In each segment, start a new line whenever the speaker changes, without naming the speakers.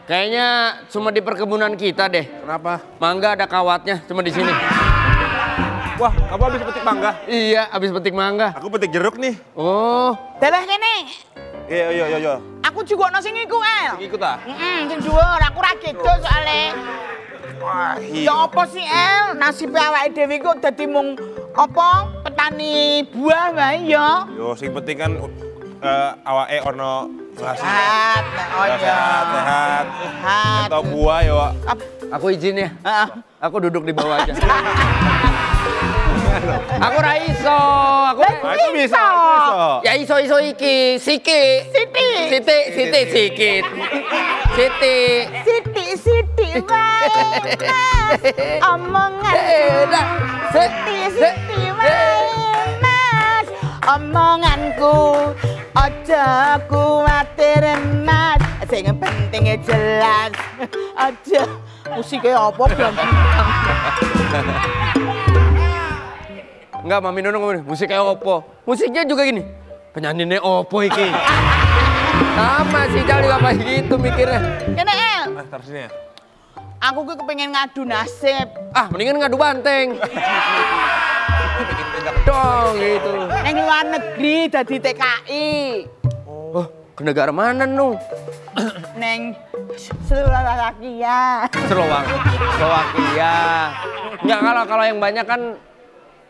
Kayaknya cuma di perkebunan kita deh.
Kenapa?
Mangga ada kawatnya, cuma di sini.
Wah, kamu habis petik mangga?
Iya, habis petik mangga.
Aku petik jeruk nih.
Oh.
Dalah kene.
Iya.
Aku juga ono sing iku, El.
Ikut ah?
Sing dhuwur, aku ra gitu soalnya.
Wah,
Ya apa sih, El? Nasib awake dhewe kok dadi mung apa? Petani buah wae ya.
Yo, sing penting kan awake ono ngasih.
Sehat. Oh iya.
Sehat.
Sehat.
Atau buah yo.
Aku izin ya.
Heeh.
Aku duduk di bawah aja. Aku raiso, aku
Nah, itu bisa.
ya iso iki, sikit. Siti, sikit.
Siti wae Mas. Omongan Siti wae Mas. Omonganku aja kuwatir Mas. Sing penting jelas. Aja musiknya apa belum.
Enggak, Mami Nunung ngomong, musik kayak opo. Musiknya juga gini, penyanyinya opo iki. Sama si Jal juga kayak gitu mikirnya.
Kene El.
Taruh sini ya.
Aku ke kepengen ngadu nasib.
Ah, mendingan ngadu banteng. Dong gitu.
Neng luar negeri dadi TKI.
Oh, ke negara mana Nung?
Neng Slovakia.
Slovakia. Enggak, kalau yang banyak kan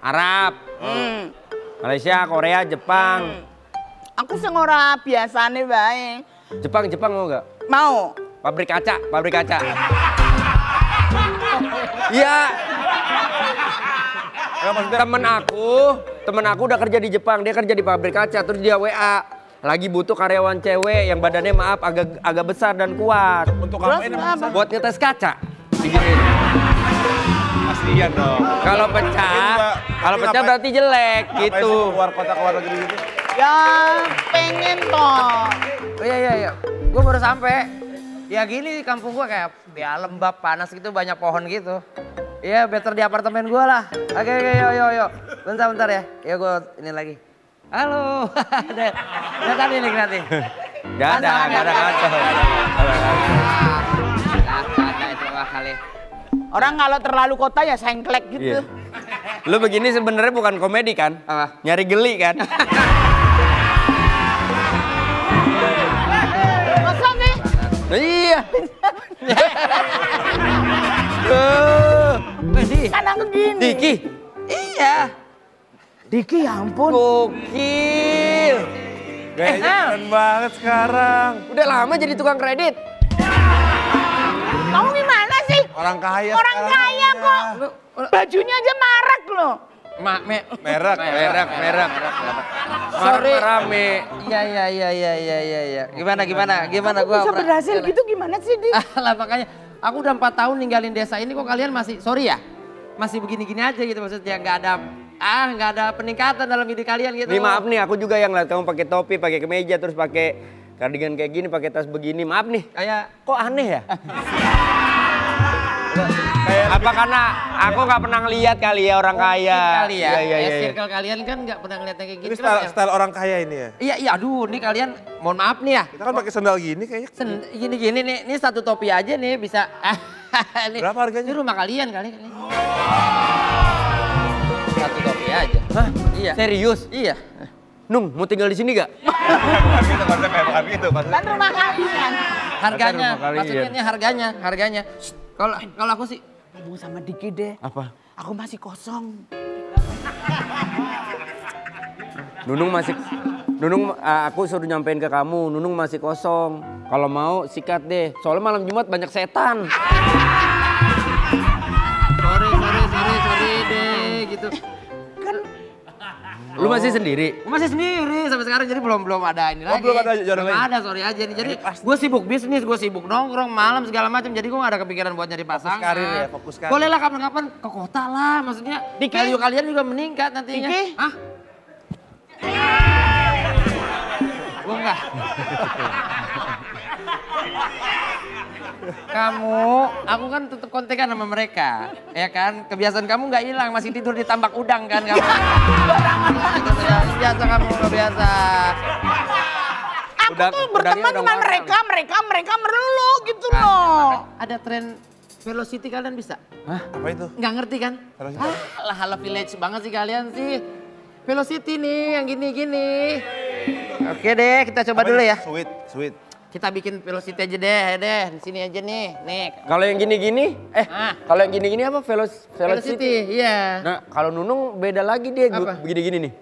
Arab, Malaysia, Korea, Jepang.
Aku sing ora biasane wae.
Jepang mau nggak?
Mau.
Pabrik kaca. Iya. Temen aku udah kerja di Jepang, dia kerja di pabrik kaca, terus dia WA. Lagi butuh karyawan cewek yang badannya maaf agak besar dan kuat.
Untuk apa ini?
Buat ngetes kaca. Diginiin.
Pastian dong.
Kalau pecah berarti jelek gitu.
Keluar kota keluar negeri gitu.
Ya pengen toh.
Oh iya. Gue baru sampai. Ya gini kampung gue kayak ya lembab panas gitu banyak pohon gitu. Iya better di apartemen gue lah. Oke yuk. Bentar ya. Ya gue ini lagi. Halo. Udah tadi nih nanti.
Gak ada kantor.
Ada itu kali.
Orang kalau terlalu kota ya sengklek gitu.
Iya. Lu begini sebenarnya bukan komedi kan?
Apa?
Nyari geli kan?
Masa sih?
Nah, iya.
Kan aku gini.
Diki.
Iya.
Diki ya ampun.
Gokil.
Gayanya keren banget sekarang.
Udah lama jadi tukang kredit.
Kamu gimana sih?
Orang kaya.
Orang
sekarang
kaya kok. Bajunya aja marak loh.
Merek.
Sorry. Rame.
Iya. Gimana
Aku
gua
bisa berhasil gitu gimana sih, Dik?
Lah makanya aku udah 4 tahun ninggalin desa ini kok kalian masih sorry ya. Masih begini-gini aja gitu maksudnya nggak ada peningkatan dalam hidup kalian gitu.
Nih maaf nih, aku juga yang lihat kamu pakai topi, pakai kemeja, terus pakai kardigan kayak gini, pakai tas begini. Maaf nih,
Kayak
kok aneh ya? Apa karena aku nggak pernah ngeliat kali ya orang kaya?
kali ya.
Iya.
Circle kalian kan nggak pernah ngeliat yang kayak gini.
Ini style orang kaya ini ya.
Iya, aduh, ini kalian mohon maaf nih ya.
Kita kan pakai sandal gini kayaknya.
Gini nih, ini satu topi aja nih bisa. Ini,
Berapa harganya?
Ini rumah kalian kali. Satu topi aja.
Hah?
Iya.
Serius?
Iya.
Nung, mau tinggal di sini gak?
Bukan gitu.
Kan rumah kalian.
Harganya,
rumah kalian.
maksudnya ini harganya. Kalau aku sih
Ngomong sama Diki deh.
Apa?
Aku masih kosong.
Aku suruh nyampein ke kamu, Nunung masih kosong. Kalau mau sikat deh, soalnya malam Jumat banyak setan.
sorry deh gitu.
Lu masih sendiri?
Gue masih sendiri sampai sekarang jadi belum ada ini lagi.
belum ada jodoh
Belum
lagi?
ada, sorry aja nih. Jadi gue sibuk bisnis, gue sibuk nongkrong malam segala macam. Jadi gue gak ada kepikiran buat nyari pasangan.
karir ya, fokus karir.
Boleh lah kapan-kapan ke kota lah, maksudnya value kalian juga meningkat nantinya.
Diki?
Hah? Gue enggak. Aku kan tetap kontekan sama mereka, ya kan? Kebiasaan kamu nggak hilang, masih tidur di tambak udang kan kamu? Biasa kamu, biasa.
Aku tuh berteman dengan mereka melulu gitu loh.
Ada tren velocity kalian bisa?
Apa itu?
Nggak ngerti kan?
Velocity.
Alah, ala village banget sih kalian sih. Velocity nih yang gini-gini. Oke deh, kita coba dulu ya.
Sweet.
Kita bikin velocity aja deh. Di sini aja nih. Nih.
Kalau yang gini-gini, kalau yang gini-gini apa? Velocity.
Velocity, iya.
Nah, kalau Nunung beda lagi dia
Apa?
begini-gini nih.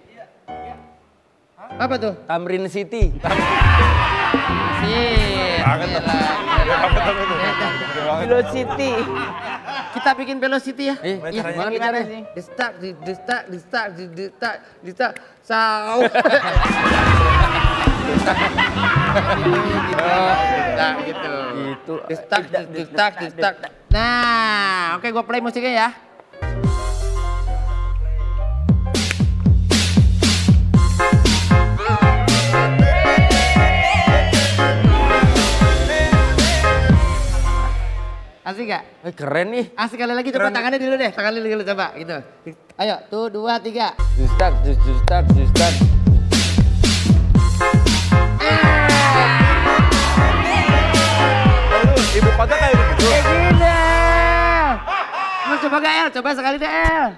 Apa tuh?
Tamrin City.
Sip.
Banget tuh.
Velocity.
Kita bikin velocity ya.
Iya,
caranya?
gimana caranya?
Distak, sau. Gitu.
Gitu.
Distak. Nah, oke gua play musiknya ya. Asik gak?
Keren nih.
Asik kali lagi, coba tangannya dulu deh. Tangannya dulu coba, gitu. Ayo, tuh 2, 3.
Justak.
Ibu kota kayak begitu.
Kayak gini. Mas coba gak El? Coba sekali deh El.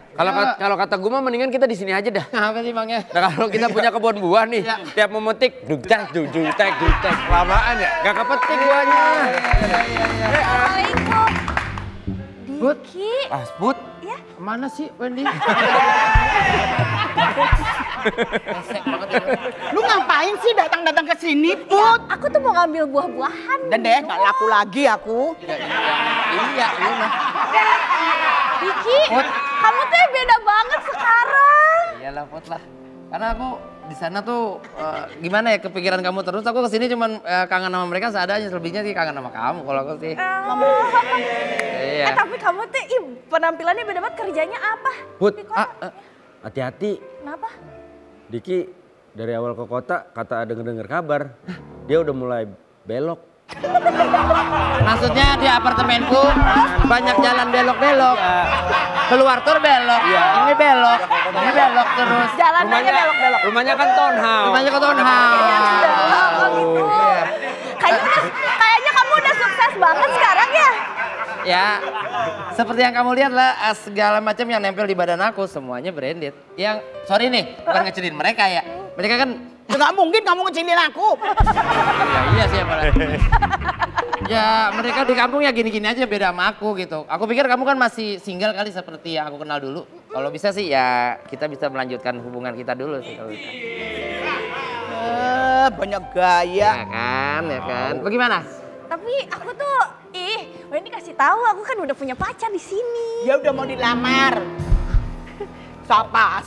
Kalau kata gue mah mendingan kita di sini aja dah.
Apa sih Bang ya?
Nah kalau kita punya kebun buah nih,
Iya.
tiap memetik, dugtek.
Lamaan ya?
Gak kepetik buahnya.
Assalamualaikum.
Bud.
Diki.
Asput.
Ya.
Mana sih Wendy? Resek banget ya.
Lu ngapain sih datang ke sini, Put?
Aku tuh mau ngambil buah-buahan.
Dan deh, gak laku lagi aku.
Iya, lu mah.
Diki,
Put.
kamu tuh beda banget sekarang.
Iyalah Put lah. Karena aku di sana tuh gimana ya, kepikiran kamu terus. Aku kesini cuman kangen sama mereka seadanya, selebihnya sih kangen sama kamu kalau aku sih. Iya.
Tapi kamu tuh penampilannya beda banget, kerjanya apa?
Put,
Di kota?
hati-hati.
Kenapa?
Diki dari awal ke kota kata denger kabar, dia udah mulai belok.
Maksudnya di apartemenku banyak jalan belok-belok. Keluar tur belok, ini belok terus.
Jalanannya belok-belok.
Rumahnya kan townhouse.
Rumahnya ke townhouse.
Oh gitu. Kayaknya kamu udah sukses banget sekarang ya?
Ya, seperti yang kamu lihat lah, segala macam yang nempel di badan aku semuanya branded. Yang, sorry nih, bukan ngecilin mereka ya. Mereka kan,
Ya gak mungkin kamu ngecilin aku.
ya iya sih apalagi. Ya mereka di kampung ya gini-gini aja beda sama aku gitu. Aku pikir kamu kan masih single kali seperti yang aku kenal dulu. Kalau bisa sih ya kita bisa melanjutkan hubungan kita dulu sih kalau bisa.
Banyak gaya.
Ya kan. Bagaimana?
Tapi aku tuh, Wendy kasih tahu aku kan udah punya pacar di sini.
Dia udah mau dilamar. Siapa?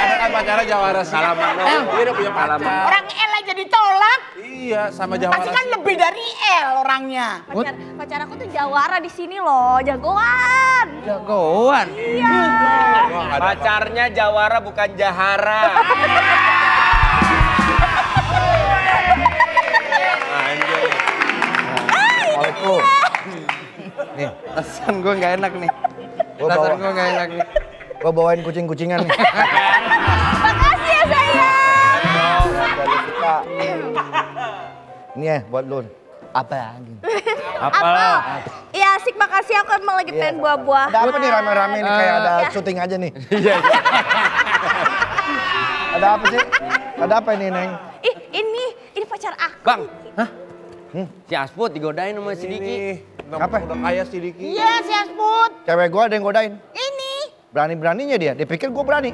Ada kan pacarnya Jawara Salaman. Dia udah punya pacar.
Orang L aja ditolak.
Iya, sama Jawara.
Pasti kan lebih dari L orangnya.
Pacar aku tuh jawara di sini loh, jagoan.
Jagoan.
Iya.
Pacarnya Jawara bukan Jahara.
Anjay.
Nih, perasaan gue gak enak nih.
Gua
Gue
bawain kucing-kucingan nih.
Makasih ya sayang.
Suka. Ini ya buat lu. Apa lagi?
Apa?
Iya asik, makasih aku emang lagi pengen buah-buahan.
Ada apa nih rame-rame nih kayak ada syuting aja nih. Iya. Ada apa sih? Ada apa ini, Neng?
Ih, ini pacar aku.
Bang, si Asput digodain sama si Diki.
Apa?
Udah kaya si Diki.
Iya si Asput.
Cewek gua ada yang godain.
Ini.
Berani-beraninya dia pikir gua berani.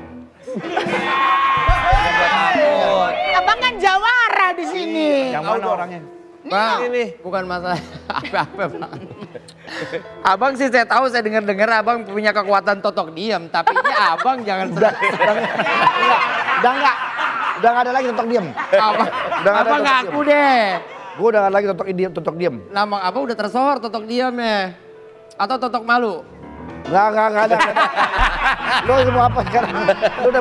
Abang kan jawara di sini.
Yang mana orangnya?
Bang, ini bukan masalah apa-apa Bang. Abang sih saya tahu, saya dengar-dengar abang punya kekuatan totok diam. Tapi ini abang jangan
Udah nggak ada lagi totok diem.
Abang ngaku deh.
Gua udah nggak lagi totok diem.
Nama abang udah tersohor totok diam ya. Atau totok malu.
Nggak ada. Lo mau apa sekarang? Lu udah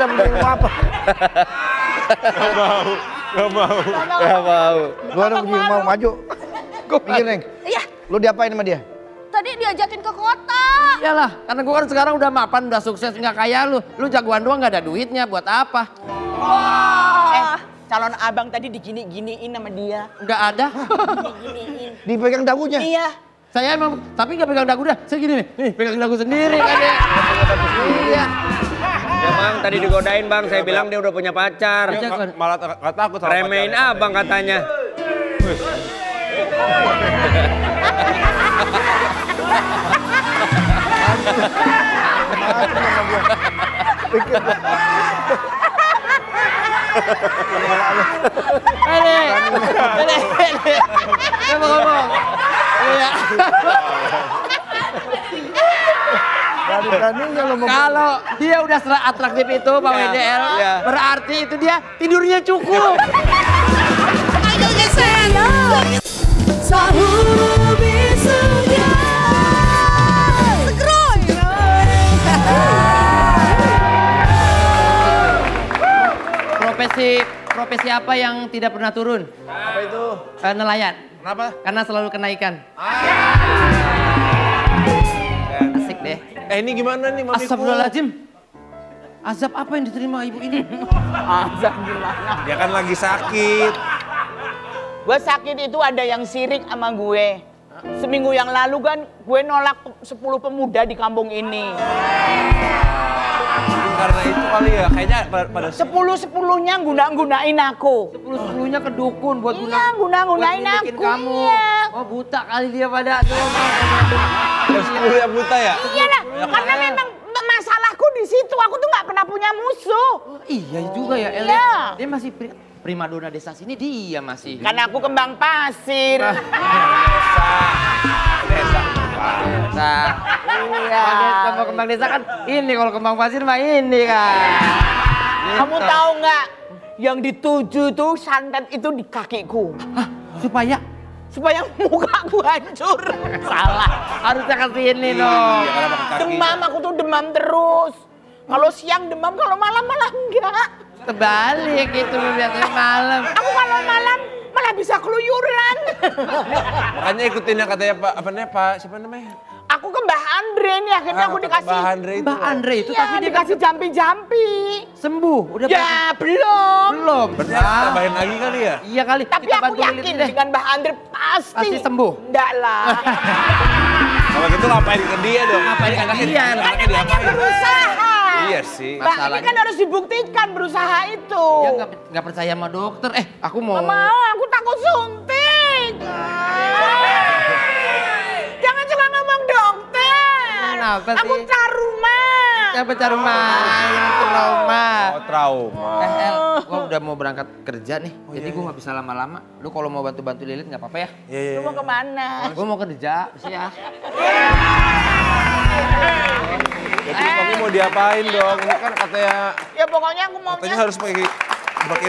mau apa?
Gak mau.
Gak mau.
Gua udah mau maju. Mikir, Neng.
Iya,
Lu diapain sama dia?
tadi dia diajakin ke kota.
Iyalah, karena gue kan sekarang udah mapan, udah sukses, nggak kayak lu. Lu jagoan doang nggak ada duitnya, buat apa?
Calon abang tadi digini-giniin sama dia.
Nggak ada.
Dipegang dagunya.
Iya.
Saya emang, tapi nggak pegang dagu dah. Saya gini nih pegang dagu sendiri kan ya. Iya.
Ya bang, tadi digodain bang, saya bilang dia udah punya pacar.
Malah nggak takut sama
Remehin
pacarnya.
abang katanya.
Ngomong. Iya.
Berani-beraninya lo mau.
Kalau dia udah atraktif itu Pak WDL, berarti itu dia tidurnya cukup. Profesi apa yang tidak pernah turun?
Apa itu?
Nelayan.
Kenapa?
Karena selalu kena ikan. Asik deh.
Ini gimana nih mamiku?
Astagfirullahaladzim. Azab apa yang diterima ibu ini?
Azab gimana?
Dia kan lagi sakit.
Gue sakit itu ada yang sirik sama gue. Seminggu yang lalu kan gue nolak 10 pemuda di kampung ini.
Karena itu kali ya, kayaknya pada
10-10-nya guna-gunain aku.
10-10-nya ke dukun buat
Iya, guna-gunain
buat milikin
aku.
kamu.
Iya.
Oh buta kali dia pada tuh.
Terus 10 ya buta ya?
Iya lah, karena memang masalahku di situ. Aku tuh nggak pernah punya musuh.
Oh, iya juga ya El.
Iya.
Dia masih primadona desa sini dia masih.
Karena aku kembang pasir.
Desa.
Nah,
Iya.
kalau kembang desa kan ini, kalau kembang pasir mah ini kan.
Kamu tahu nggak? Yang dituju tuh santet itu di kakiku.
Hah, supaya
mukaku hancur. Salah.
harusnya ke sini dong.
Iya, karena pakai kaki.
Demam, aku tuh demam terus. Kalau siang demam, kalau malam malah enggak.
Terbalik gitu lu biasanya malam.
Aku kalau malam malah bisa keluyuran.
Makanya ikutin yang katanya Pak, siapa namanya?
Aku ke Mbah Andre nih, akhirnya aku dikasih.
Mbak Andre itu.
Mbak Andre itu
Iya,
tapi dia
dikasih jampi-jampi.
sembuh. Udah
Ya belum.
belum.
Berarti harus tambahin lagi kali ya?
Iya kali.
Tapi
kita
aku
bantu Lilith
yakin
deh.
dengan Mbah Andre pasti.
Pasti sembuh.
Enggak lah.
Kalau gitu ngapain ke dia dong?
Ngapain ke dia?
Anaknya
Namanya
diapain?
berusaha.
Iya sih.
Mbak, ini
Masalahnya-
kan harus dibuktikan berusaha itu.
Ya nggak percaya sama dokter. Aku mau.
Nggak mau, aku takut suntik. Jangan suka ngomong dokter.
Kenapa
Aku
sih?
trauma.
Siapa cari main trauma?
Oh, trauma.
El, gua udah mau berangkat kerja nih. Jadi gua nggak bisa lama-lama. Lu kalau mau bantu-bantu Lilith nggak apa-apa ya?
Iya, iya.
Lu mau kemana?
Gua mau kerja, sih ya.
Jadi kamu mau diapain dong? Ini kan katanya
Ya pokoknya aku maunya.
harus pakai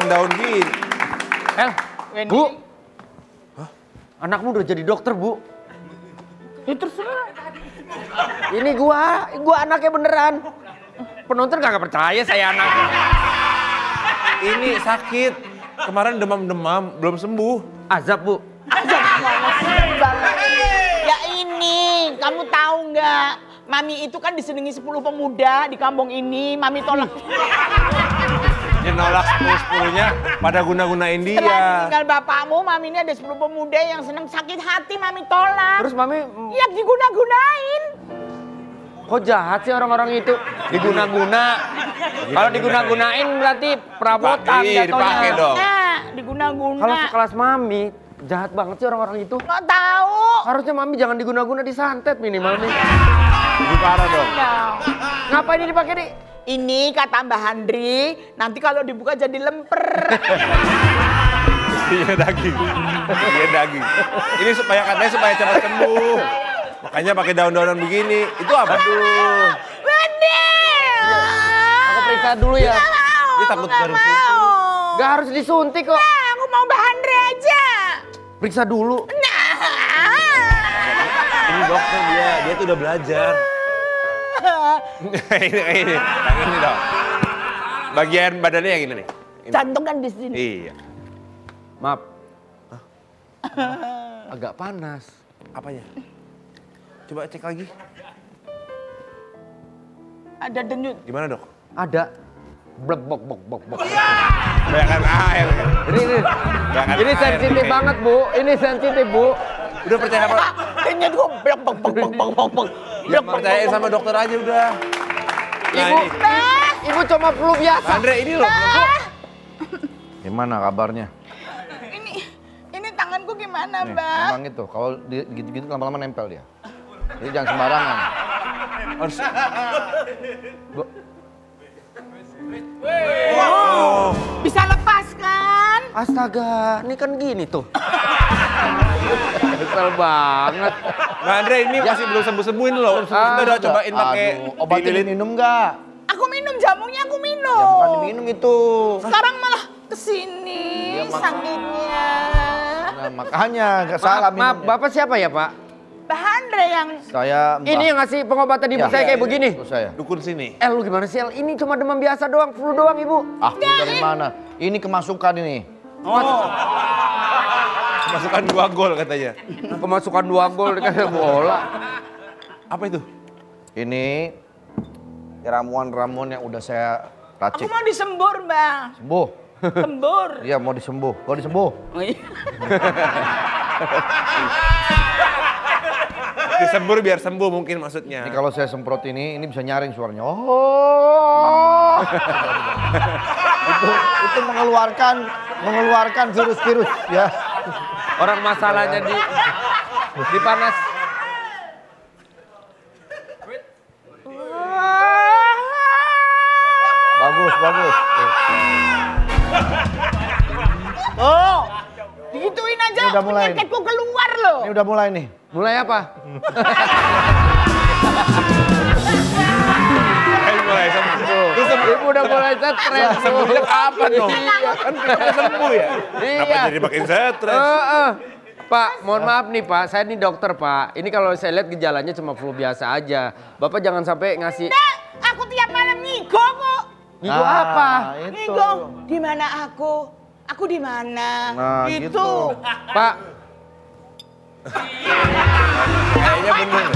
daun gini.
El,
Wendy.
Bu. Anakmu udah jadi dokter, Bu.
Ya terserah.
Ini gua anaknya beneran. Penonton kagak percaya saya anaknya.
Ini sakit. Kemarin demam-demam, belum sembuh.
Azab, Bu.
Ya ini, kamu tahu nggak? Mami itu kan disenangi 10 pemuda di kampung ini. Mami tolak.
Dia nolak 10-10-nya pada guna-gunain
Setelah
dia.
meninggal bapakmu, Mami ini ada 10 pemuda yang senang sakit hati. Mami tolak.
Terus Mami,
Ya diguna-gunain.
kok jahat sih orang-orang itu? Diguna-guna. Kalau diguna-gunain berarti perabotan
Iya, dipakai
jatuhnya.
dong.
Nah, diguna-guna.
Kalau sekelas Mami, jahat banget sih orang-orang itu.
Nggak tahu.
Harusnya Mami jangan diguna-guna, disantet minimal nih.
Lebih parah dong.
Nah,
Ngapain ini dipakai nih?
ini kata Mbah Handri, nanti kalau dibuka jadi lemper.
Iya daging. Iya daging. Ini katanya supaya cepat sembuh. Makanya pakai daun-daunan begini. Itu apa? Aduh.
Wendy!
Aku periksa dulu ya.
Nggak mau,
Dia
aku
takut
nggak
baru
mau.
Gak harus disuntik kok.
Nah, aku mau Mbah Handri aja.
Periksa dulu.
Nah.
Ini dokter dia tuh udah belajar. ini, yang ini dong. Bagian badannya yang ini nih. Ini.
Jantung kan di sini.
Iya.
Maaf. Agak panas.
Apanya? Coba cek lagi.
Ada denyut.
Gimana dok?
Ada. Blek bok bok bok bok.
Bayangkan air.
Ini sensitif banget bu. Ini sensitif bu.
Udah percaya apa?
Denyut gue blek bok bok bok bok bok bok.
Ya percayain sama dokter aja udah. Nah,
Ibu,
ini.
ibu cuma flu biasa.
Andre ini loh.
Gimana kabarnya?
Ini tanganku gimana,
Nih,
Mbak?
emang itu, kalau gitu-gitu lama-lama nempel dia. Jadi jangan sembarangan.
Harus.
Bisa lepas kan?
Astaga, ini kan gini tuh. Kesel banget.
Nah Andre ini masih belum sembuh-sembuh ini loh. Kita udah cobain pakai
Obatnya diminum nggak?
Aku minum jamunya, aku
Ya
minum.
bukan diminum itu.
Sekarang malah kesini sakitnya.
Nah, makanya nggak salah
Maaf,
minumnya.
Bapak siapa ya Pak?
Mbak Andre yang
Saya Mbah.
Ini yang ngasih pengobatan ibu
Ya.
saya kayak begini.
Itu saya.
dukun sini.
Lu gimana sih El? Ini cuma demam biasa doang, flu doang ibu.
Ah, lu dari mana? Ini kemasukan ini.
Masukkan 2 gol katanya.
Kemasukan 2 gol dikasih bola.
Apa itu?
Ini ramuan-ramuan yang udah saya
aku
racik.
mau disembur, Mbak.
Sembuh.
Sembur.
Iya mau disembuh. Mau disembuh.
Oh, iya.
Disembur biar sembuh mungkin maksudnya.
Ini kalau saya semprot ini bisa nyaring suaranya. Oh. itu mengeluarkan virus-virus ya.
Orang masalahnya di panas.
Bagus.
Oh, digituin aja.
Ini udah mulai.
Penyakitku keluar loh.
Ini udah mulai nih.
Mulai apa?
Mulai sembuh.
Ibu udah mulai stres.
Sembuhnya kapan dong?
Iya.
Kan udah sembuh ya?
Iya.
Kenapa jadi makin stres?
Pak, mohon maaf nih Pak, saya ini dokter Pak. Ini kalau saya lihat gejalanya cuma flu biasa aja. Bapak jangan sampai ngasih
Nah, aku tiap malam ngigo kok.
gitu apa?
Itu.
Ngigo. Di mana aku? Aku di mana?
Nah, gitu.
Pak,
Kayaknya bener.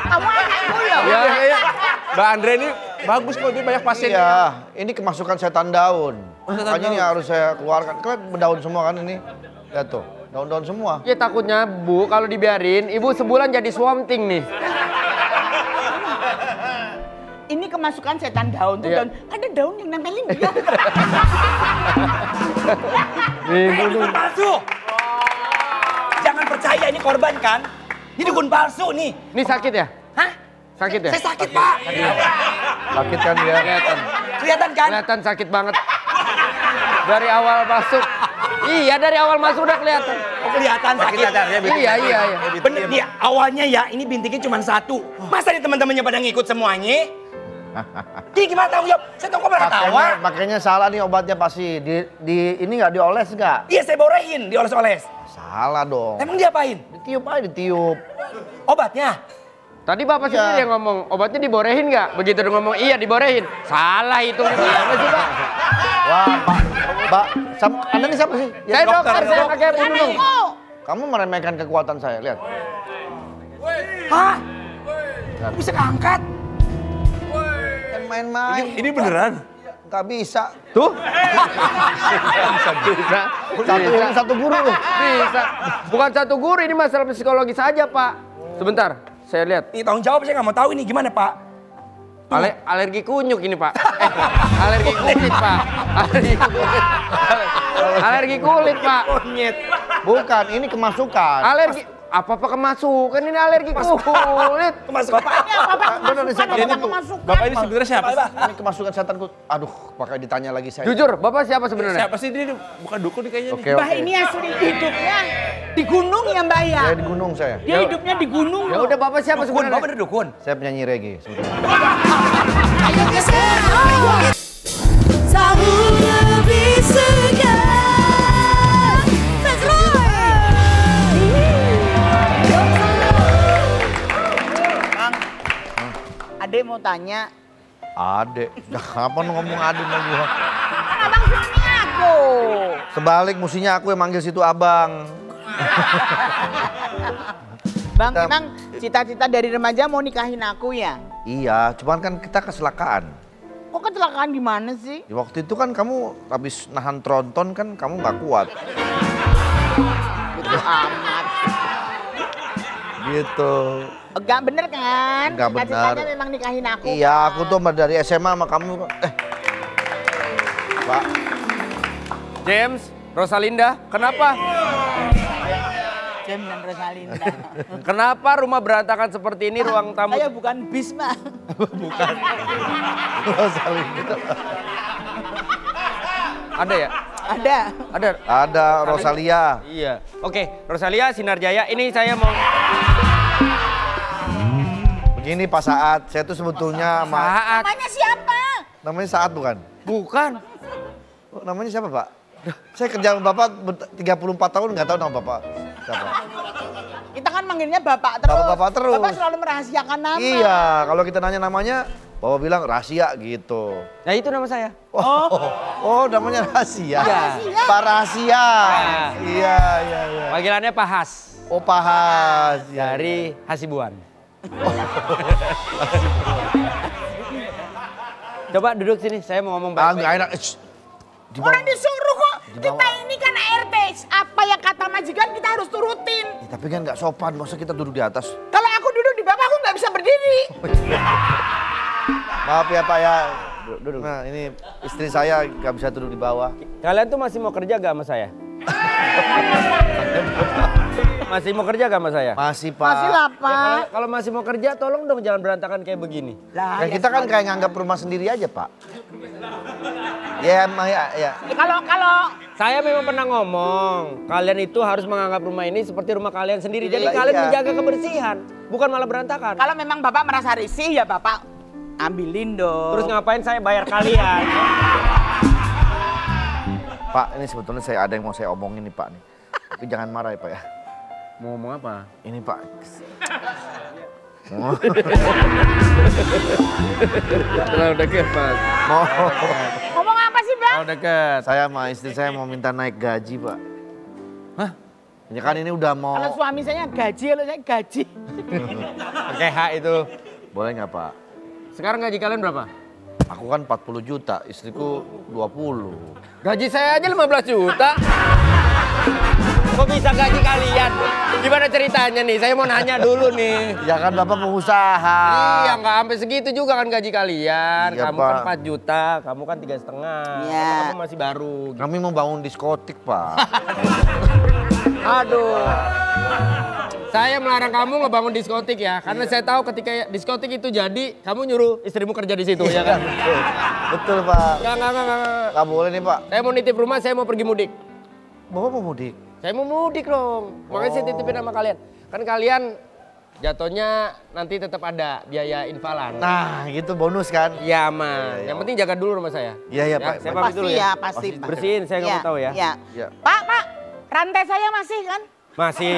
Kamu anakku loh.
ya,
Mbak Andre ini bagus kok, ini banyak pasien.
Iya, ini kemasukan setan daun. Makanya ini harus saya keluarkan. Kalian berdaun semua kan ini? Lihat tuh, daun-daun semua.
ya takutnya Bu kalau dibiarin, Ibu sebulan jadi swamting nih.
Ini kemasukan setan daun tuh
Iya.
daun. Ada daun yang nempelin dia.
Nih, Bu, nih.
Palsu. Jangan percaya ini korban kan? Ini dukun palsu nih.
Ini sakit ya?
Hah?
Sakit ya?
Saya sakit, Pak.
Sakit kan dia?
Kelihatan.
Kelihatan kan?
Kelihatan sakit banget. Dari awal masuk. Iya, dari awal masuk udah kelihatan.
Oh, kelihatan sakit.
Iya.
Bener nih, awalnya ya ini bintiknya cuma 1. Masa nih teman-temannya pada ngikut semuanya? Jadi gimana tanggung jawab? Saya tahu kok pernah ketawa.
Makanya salah nih obatnya pasti. Ini nggak dioles nggak?
Iya, saya borehin, dioles-oles.
Salah dong.
Emang diapain?
Ditiup aja, ditiup.
Obatnya?
Tadi Bapak
Iya.
sendiri yang ngomong, obatnya diborehin nggak? Begitu dia ngomong, iya diborehin. Salah itu gimana sih Pak?
Wah, Pak, Anda ini siapa sih? Ya,
Saya dokter, saya pakai pelindung.
Kamu meremehkan kekuatan saya, lihat.
Hah? Bisa keangkat?
Kan main-main.
Ini beneran?
Nggak bisa.
Tuh.
Satu guru loh.
Bisa. Bukan satu guru, ini masalah psikologis saja Pak. Sebentar, saya lihat.
Ini tanggung jawab, saya nggak mau tahu ini gimana, Pak.
Alergi kunyuk ini Pak. Alergi kulit Pak. Alergi kulit. Alergi kulit Pak.
Monyet.
Bukan, ini kemasukan.
Alergi apa kemasukan ini alergi kulit.
Kemasukan Pak.
Ini apa-apa
Bener nih, setan
kemasukan,
itu.
kemasukan.
Bapak ini sebenarnya siapa sih?
Ini kemasukan setanku. Aduh, pakai ditanya lagi saya.
Jujur, Bapak siapa sebenarnya?
Siapa sih ini? Bukan dukun nih kayaknya.
Oke,
Mbah
oke.
ini asli hidupnya di gunung ya Mbah ya?
Saya di gunung saya.
Dia hidupnya di gunung
Ya
loh.
udah Bapak siapa
Dukun, Bapak
sebenarnya?
bener dukun.
Saya penyanyi reggae sebetulnya.
Sahur lebih segar. Let's roll.
Adek mau tanya,
Adek. Kapan ngomong adek sama gua?
kan abang suami aku.
Sebalik, mestinya aku yang manggil situ abang.
Bang, emang cita-cita dari remaja mau nikahin aku ya?
Iya, cuman kan kita kecelakaan.
Kok kecelakaan gimana sih?
Di waktu itu kan kamu habis nahan tronton kan kamu nggak kuat.
Itu amat.
Gitu.
Enggak bener kan?
Enggak benar.
Cita-citanya memang nikahin aku.
Iya,
kan?
aku tuh dari SMA sama kamu. Pak.
James, Rosalinda, kenapa?
James dan Rosalinda.
Kenapa rumah berantakan seperti ini ruang tamu?
Saya bukan Bisma.
Ada ya?
Ada.
Ada.
Ada Rosalia.
Iya. Oke, Rosalia Sinarjaya. Ini saya mau
Begini Pak Saat, saya tuh sebetulnya
saat.
Namanya siapa?
namanya Saat bukan?
Bukan.
Oh, namanya siapa Pak? Saya kerja sama Bapak 34 tahun nggak tahu nama Bapak siapa.
Kita kan manggilnya Bapak terus.
Bapak terus.
Bapak selalu merahasiakan nama.
Iya, kalau kita nanya namanya, Bapak bilang rahasia gitu.
Nah itu nama saya.
Oh, namanya rahasia.
Iya.
Pak Rahasia. Iya.
Panggilannya Pak Has.
Oh, Pak Has. Ya.
Dari Hasibuan. Coba duduk sini, saya mau ngomong
Ah,
baik-baik.
nggak enak.
Orang disuruh kok. Kita ini kan RT. Apa yang kata majikan kita harus turutin.
Ya, tapi kan nggak sopan, masa kita duduk di atas.
Kalau aku duduk di bawah aku nggak bisa berdiri.
Maaf ya Pak ya. Duduk. Nah ini istri saya nggak bisa duduk di bawah.
Kalian tuh masih mau kerja gak sama saya? Masih mau kerja gak sama saya?
Masih Pak.
Masih lah
Ya,
Pak.
kalau masih mau kerja, tolong dong jangan berantakan kayak begini.
Lah,
Ya, kita kan kayak nganggap rumah sendiri aja Pak. Ya, ya.
Kalau
Saya memang pernah ngomong, kalian itu harus menganggap rumah ini seperti rumah kalian sendiri. Jadi
Iya,
kalian
iya.
menjaga kebersihan, bukan malah berantakan.
kalau memang Bapak merasa risih ya Bapak ambilin dong.
Terus ngapain saya bayar kalian?
Pak, ini sebetulnya saya ada yang mau saya omongin nih Pak nih. Tapi jangan marah ya Pak ya.
Mau ngomong apa?
Ini Pak.
Terlalu deket, Mas.
Mau.
Ngomong apa sih Bang?
Terlalu deket.
Saya sama istri saya mau minta naik gaji Pak.
Hah?
Ya kan ini udah mau.
Kalau suami saya gaji, kalau saya gaji.
Pakai H itu.
Boleh nggak Pak?
Sekarang gaji kalian berapa?
Aku kan 40 juta, istriku 20.
Gaji saya aja 15 juta. Kok bisa gaji kalian? Gimana ceritanya nih? Saya mau nanya dulu nih.
Ya kan Bapak pengusaha.
Iya, nggak sampai segitu juga kan gaji kalian.
Iya,
Kamu kan
Pak.
4 juta, kamu kan 3,5.
Iya.
Kamu masih baru.
Kami mau bangun diskotik Pak.
Aduh. Saya melarang kamu ngebangun diskotik ya, karena saya tahu ketika diskotik itu jadi, kamu nyuruh istrimu kerja di situ ya kan?
Betul Pak.
Enggak.
Nggak boleh nih Pak.
Saya mau nitip rumah, saya mau pergi mudik.
Bapak mau mudik?
Saya mau mudik dong, makanya saya titipin sama kalian. Kan kalian jatuhnya nanti tetap ada biaya invalan.
Nah gitu bonus kan?
Iya aman, yang penting jaga dulu rumah saya.
Iya, Pak.
Saya pamit
Pasti
dulu
ya,
ya.
pasti. Pak.
Bersihin, saya nggak mau tahu ya.
Iya.
Iya.
Pak, rantai saya masih kan?
Masih.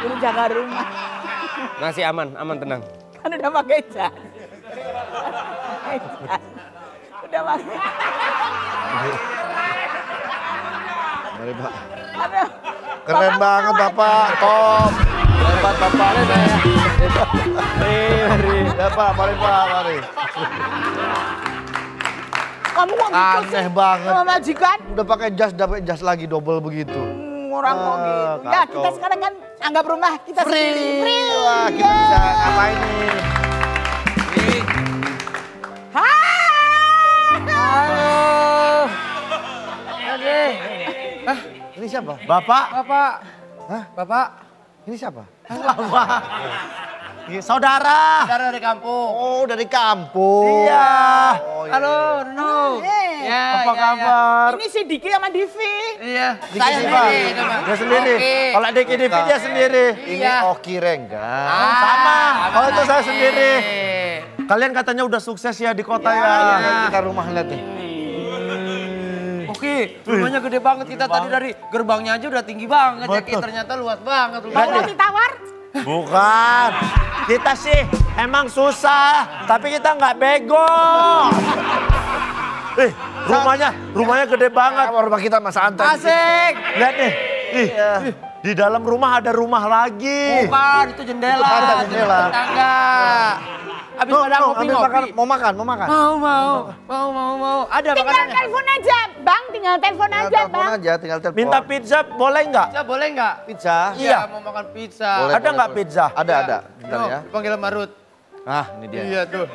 Ini jaga rumah.
Masih aman, tenang.
Kan udah pakai jas. Udah pakai.
Mari Pak.
Aduh.
Keren banget Bapak, top. Hebat Bapak. Mari. Ya Pak, mari.
Kamu kok gitu sih?
Aneh banget.
Sama majikan?
Udah pakai jas lagi double begitu.
Orang kok gitu. Ya kita
kacau.
sekarang kan anggap rumah kita sendiri. Free.
Wah, kita bisa ngapain nih? Ini siapa?
Bapak.
Hah?
Bapak.
Ini siapa?
Saudara. Saudara dari kampung.
Oh, dari kampung.
Iya.
Oh, iya.
Halo, Nunu. Ya,
Apa kabar?
Ini si Diki sama Divi.
Iya.
Saya sendiri. Dia sendiri. Kalau Diki Divi dia sendiri. Ini
Iya.
Oki Rengga.
Sama.
Oh, itu saya sendiri.
Kalian katanya udah sukses ya di kota ya.
Iya, kita rumah lihat nih.
Oke, rumahnya gede banget. Kita tadi dari gerbangnya aja udah tinggi banget ya. Ki. Ternyata luas banget.
Mau roti tawar?
Bukan. Kita sih emang susah, tapi kita nggak bego. Rumahnya gede banget.
Rumah kita Mas Anton.
Asik. Lihat nih. Ih, Di dalam rumah ada rumah lagi.
Bukan, itu jendela.
Itu kaca jendela.
Tetangga. Habis pada
Habis makan,
ngopi-ngopi.
mau makan.
Mau. Ada
Tinggal
makanannya.
telepon aja, Bang. Tinggal telepon
Tinggal
aja,
telepon
Bang.
aja, tinggal telepon.
Minta pizza boleh nggak?
Pizza boleh nggak?
pizza.
Iya, mau makan pizza.
Boleh,
Ada nggak
boleh.
pizza?
Ada. Bentar
Yo,
ya.
panggil Marut.
Ah, ini dia.
Iya tuh.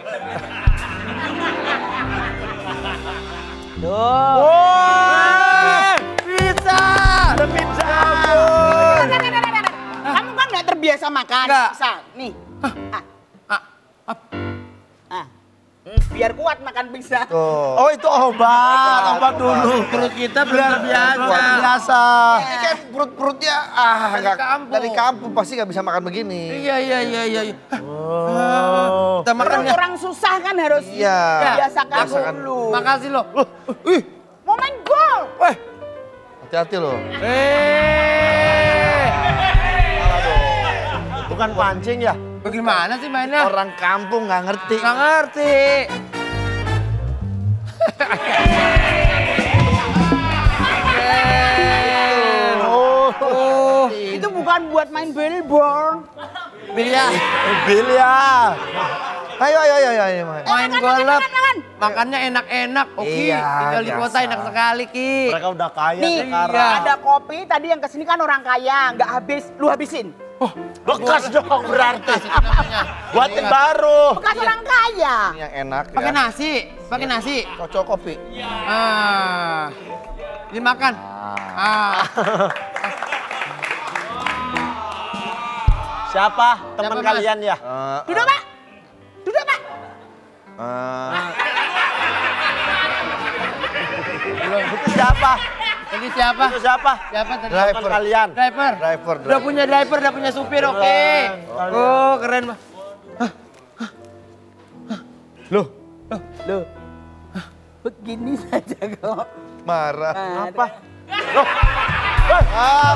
Wah, pizza! Ada pizza ampun.
Kamu kan nggak terbiasa makan.
Nggak.
Bisa, nih. Biar kuat makan pizza.
Tuh.
Oh itu obat dulu.
Perut kita belum biasa.
Luar biasa.
Ah.
Ini kan perut-perutnya
Dari
nggak
kampung.
dari kampung pasti nggak bisa makan begini.
Iya.
Oh.
Kita makannya.
Orang susah kan harus
Iya.
biasakan
Biasakan.
dulu.
Makasih loh.
Mau main gol.
Hati-hati loh.
Bukan pancing ya?
Bagaimana sih mainnya?
Orang kampung nggak ngerti.
Nggak ngerti.
Oh.
Itu bukan buat main billboard.
Biliar.
Biliar.
Ayo.
Main golf. Makannya enak-enak. Oke.
Iya,
Tinggal di kota
biasa.
enak sekali, Ki.
Mereka udah kaya
Nih,
sekarang.
ada kopi tadi yang kesini kan orang kaya, nggak habis, lu habisin.
Bekas dong berarti.
Itu namanya.
Buatin baru.
Bekas orang kaya.
Ini yang enak
Pakai
ya.
nasi. Pakai nasi.
Cocok kopi.
Ah. Dimakan. Ah.
Siapa teman
Siapa, Mas?
kalian ya?
Duduk, Pak. Duduk, Pak.
Itu siapa?
Tadi siapa?
Itu siapa?
Siapa tadi?
Teman
Driver.
kalian.
Driver.
Driver.
Udah punya driver, udah punya supir, oke. Oh, keren, Mas.
Loh,
Begini saja kok.
marah.
Apa?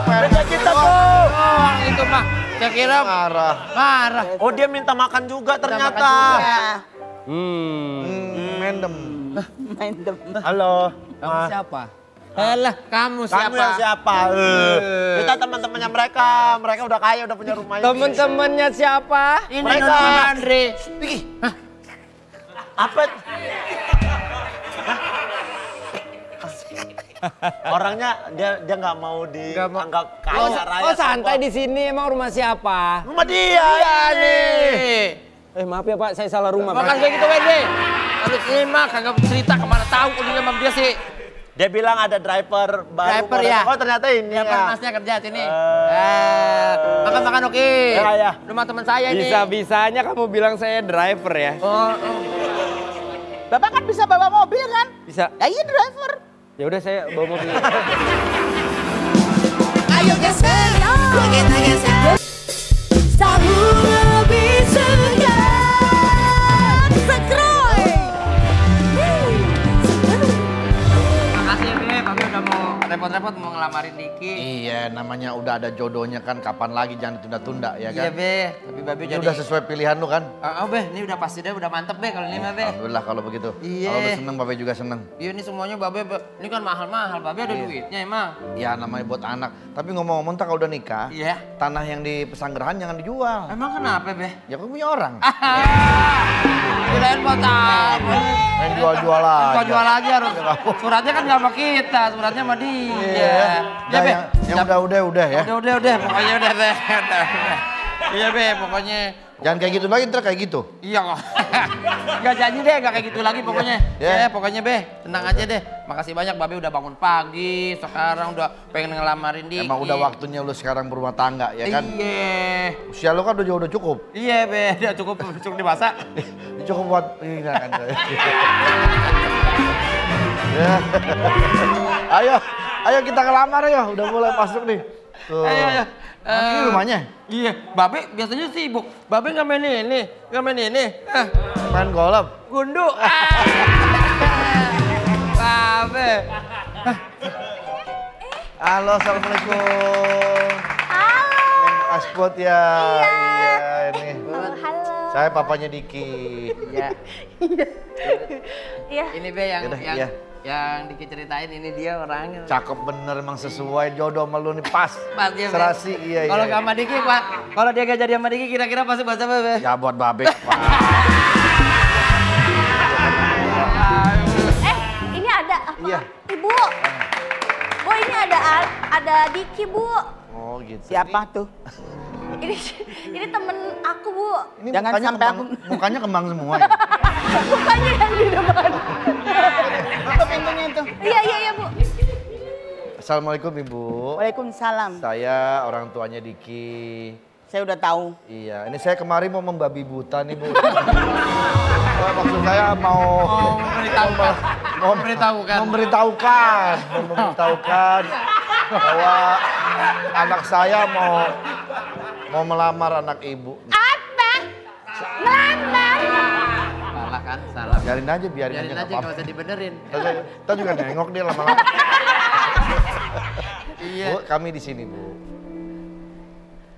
Beda
kita tuh.
Oh, itu mah. Saya kira
Marah.
marah.
Oh dia minta makan juga ternyata.
Mendem.
Main dem.
Halo.
Kamu
Mas.
siapa? Alah, kamu siapa?
Kamu yang siapa? Kita teman-temannya mereka. Mereka udah kaya, udah punya rumahnya.
Temen-temennya siapa?
Ini
Mereka.
Nona Andre.
Apa? Orangnya dia nggak mau dianggap kaya raya.
Oh santai di sini emang rumah siapa?
Rumah dia.
Iya nih.
Maaf ya Pak, saya salah rumah.
Makan kayak gitu, Wede. Harus terima, kagak cerita kemana tahu kalau dia sama dia sih.
Dia bilang ada driver baru.
Driver ya?
Oh ternyata ini
Siapa
ya.
masnya kerja sini? Makan oke.
Ya.
Rumah teman saya ini.
Bisa-bisanya kamu bilang saya driver ya?
Oh.
Bapak kan bisa bawa mobil kan?
Bisa.
Ya iya driver.
Ya udah saya bawa mobil.
Ayo geser, kita geser. Sahur lebih segar. Sekroy.
Makasih, Beb. Babe udah mau repot-repot mau ngelamarin Diki.
Iya, namanya udah ada jodohnya kan, kapan lagi, jangan ditunda-tunda ya
Iya,
kan?
Be. Tapi Babe
Ini
jadi...
udah sesuai pilihan lu kan?
Oh, Be. Ini udah pasti deh, udah mantep, Be. Kalau ini mah, Be.
Alhamdulillah kalau begitu.
Iya.
Kalau lu seneng, Babe juga seneng.
Iya, ini semuanya Babe. Ini kan mahal-mahal. Babe ada duitnya emang.
Ya namanya buat anak. Tapi ngomong-ngomong, tak kalau udah nikah,
Iya.
tanah yang di Pesanggerahan jangan dijual.
Emang kenapa, Be?
Ya kan punya orang.
Kirain buat apa?
Main jual-jual aja.
Jual-jual aja harus. Suratnya kan nggak sama kita, suratnya sama dia.
Iya.
Ya, Be.
Yang udah ya.
Udah. Pokoknya udah, Be. Udah. Iya, Be. Pokoknya.
Jangan kayak gitu lagi, ntar kayak gitu.
Iya kok. Gak janji deh, gak kayak gitu lagi pokoknya.
Iya.
Ya, pokoknya Be, tenang aja deh. Makasih banyak Babe udah bangun pagi, sekarang udah pengen ngelamarin Diki.
Emang udah waktunya lu sekarang berumah tangga ya kan?
Iya.
Usia lu kan udah cukup.
Iya, Be. Udah cukup dimasak.
Cukup buat ini kan. Ya. Ayo kita ngelamar ya, udah mulai masuk nih. Tuh.
Ayo.
Ini rumahnya?
Iya, Babe biasanya sibuk. Babe nggak main ini.
Main golf.
Gundu. Babe.
Halo, assalamualaikum.
Halo.
Aspot ya. Iya ini.
Halo.
Saya papanya Diki.
Ya.
Iya.
Ini Be yang
Yaudah,
yang
iya.
Yang Diki ceritain ini dia orangnya.
Cakep bener emang sesuai jodoh sama lu nih pas.
Pas dia.
Serasi iya.
Kalau nggak sama Diki, Pak. Kalau dia gak jadi sama Diki kira-kira pasti bahasa apa, Be?
Ya buat babek, Pak.
Ini ada apa?
Iya.
Ibu. Bu, ini ada Diki, Bu.
Oh gitu.
Siapa tuh?
Ini temen aku, Bu.
Ini
Jangan
mukanya
sampai
mukanya kembang semua ya.
Bukannya yang di depan.
Tutup pintunya itu.
Iya, Bu.
Assalamualaikum Ibu.
Waalaikumsalam.
Saya orang tuanya Diki.
Saya udah tahu.
Iya, ini saya kemarin mau membabi buta nih Bu. Maksud saya mau memberitahukan bahwa anak saya mau melamar anak Ibu.
Apa? Melamar?
Salah kan? Salah.
Biarin aja,
Biarin aja, nggak usah dibenerin.
Kita juga nengok dia lama-lama.
Iya.
Bu, kami di sini Bu.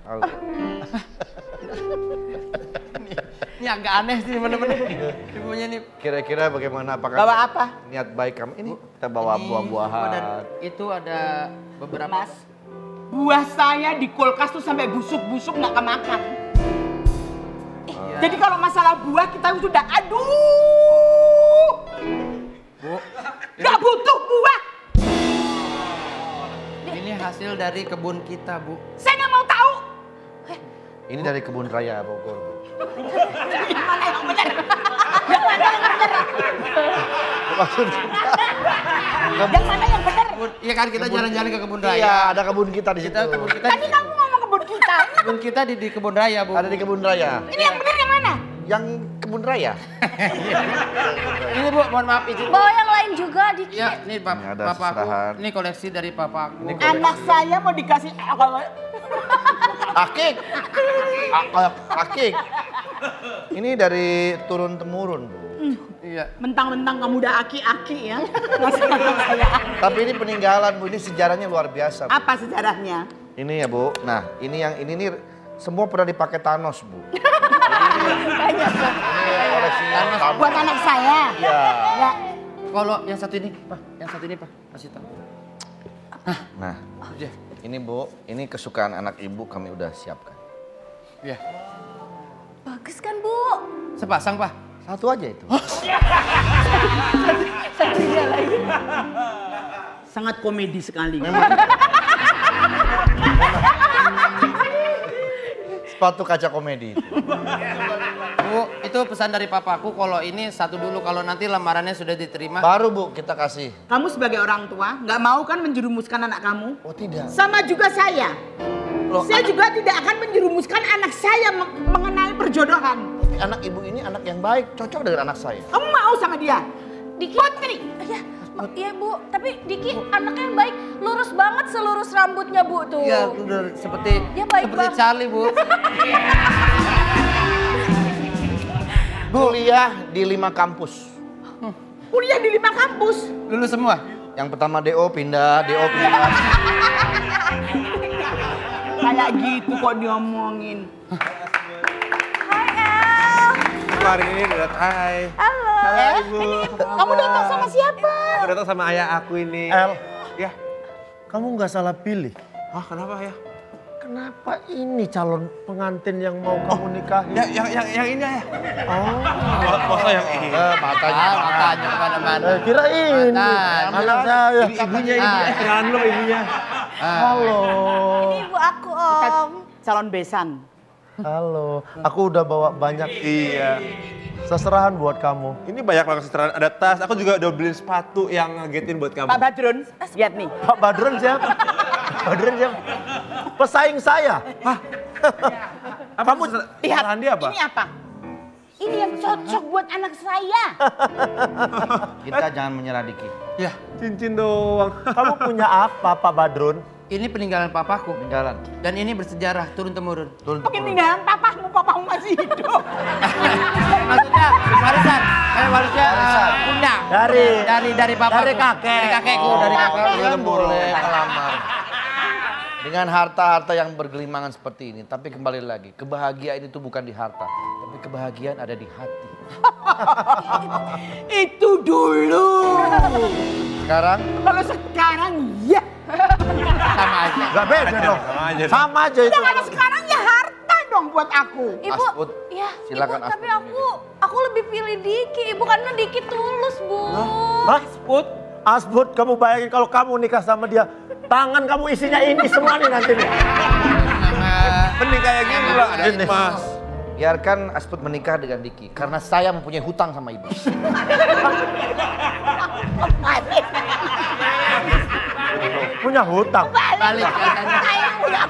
Halo.
Ini agak aneh sih bener-bener. Ibunya nih.
Kira-kira bagaimana? Apakah
Bawa apa?
niat baik kamu? Ini kita bawa buah-buahan.
Itu ada beberapa.
Mas, buah saya di kulkas tuh sampai busuk-busuk nggak kemakan. Jadi kalau masalah buah kita sudah aduh.
Bu,
Nggak butuh buah.
ini hasil dari kebun kita, Bu.
Saya nggak mau tahu.
Ini dari kebun raya Bogor. Bu.
Yang mana yang benar? Yang mana yang benar?
Maksudnya?
Yang mana yang benar?
Iya kan kita jalan-jalan ke kebun raya.
Iya, ada kebun kita di situ.
Kebun kita.
Tadi kamu ngomong kebun kita.
Kebun kita di kebun raya, Bu.
Ada di kebun raya.
Ini yang benar yang mana?
Yang kebun raya?
Ini Bu, mohon maaf izin.
Bawa yang lain juga, Diki.
Iya, ini
Ini ada
papa aku.
serahan.
Ini koleksi dari papa aku.
Anak saya mau dikasih
Akik. Akik. Ini dari turun temurun Bu.
Iya.
mentang-mentang kamu udah aki-aki ya. Ngasih anak saya.
Tapi ini peninggalan Bu. Ini sejarahnya luar biasa Bu.
Apa sejarahnya?
Ini ya Bu. Nah, ini nih semua pernah dipakai Thanos Bu.
Banyak kok.
Koleksinya Thanos.
Buat anak saya.
Iya.
Ya.
Kalau yang satu ini, Pak. Yang satu ini, Pak. Kasih tahu.
Nah, ini Bu, ini kesukaan anak Ibu kami udah siapkan.
Iya.
Bagus kan, Bu?
Sepasang, Pak.
Satu aja itu.
Satunya lagi. Sangat komedi sekali.
Sepatu kaca komedi itu.
Bu, itu pesan dari papaku kalau ini satu dulu kalau nanti lamarannya sudah diterima.
Baru Bu kita kasih.
Kamu sebagai orang tua nggak mau kan menjerumuskan anak kamu?
Oh tidak.
Sama juga saya.
Loh,
Saya juga tidak akan menjerumuskan anak saya mengenai perjodohan.
anak Ibu ini anak yang baik, cocok dengan anak saya.
Kamu mau sama dia?
Diki.
Putri.
Iya, Bu. Tapi Diki anaknya yang baik. Lurus banget selurus rambutnya, Bu, tuh.
Iya, udah seperti
Dia baik
seperti
banget.
Charlie, Bu.
Kuliah di 5 kampus.
Kuliah di 5 kampus.
Lulus semua.
Yang pertama DO pindah.
Kayak gitu kok diomongin.
Hai, El.
Hari ini datang. Hai.
Halo.
Kamu datang sama siapa?
Aku datang sama ayah aku ini.
El,
Ya.
kamu nggak salah pilih.
Ah, kenapa ya?
Kenapa ini calon pengantin yang mau kamu nikahi?
Yang ini ya.
Oh,
Masa yang ini?
Matanya.
Makanya kemana-mana.
kira ini
Nah,
anak saya.
Ibunya ini. Kenalan dulu ibunya.
Halo.
Ini ibu aku, Om.
Calon besan.
Halo. Aku udah bawa banyak
Iya.
seserahan buat kamu.
Ini banyak banget setoran. Ada tas. Aku juga udah beliin sepatu yang ngagetin buat kamu.
Pak Badrun, lihat nih.
Pak Badrun siapa? Badrun siapa? Pesaing saya.
Kamu
Lihat,
kesalahan dia apa?
ini apa? Ini yang cocok buat anak saya.
Kita jangan menyerah Diki.
Ya,
Cincin doang.
Kamu punya apa Pak Badrun?
ini peninggalan papaku.
Jalan.
Dan ini bersejarah turun temurun.
Mungkin tinggalan papamu masih hidup.
Maksudnya warisan. Warisan pundak. Dari papa.
Dari kakek.
Dari kakekku, dari kakekku.
Belum boleh melamar. Dengan harta-harta yang bergelimangan seperti ini. Tapi kembali lagi, kebahagiaan itu bukan di harta. Tapi kebahagiaan ada di hati.
Itu dulu.
sekarang?
Kalau sekarang ya.
Sama aja.
Gak beda dong. Sama aja itu.
Udah kalau sekarang ya harta dong buat aku.
Ibu,
Asbud,
ya,
silakan
Ibu, tapi
Asbud.
aku lebih pilih Diki, Ibu, karena Diki tulus, Bu.
Hah? Asbud, kamu bayangin kalau kamu nikah sama dia, tangan kamu isinya ini semua nih nanti nih.
Mending kayak gini lah, ada
Ini.
emas.
Biarkan Asbud menikah dengan Diki, karena saya mempunyai hutang sama ibu.
Punya hutang.
Balik katanya.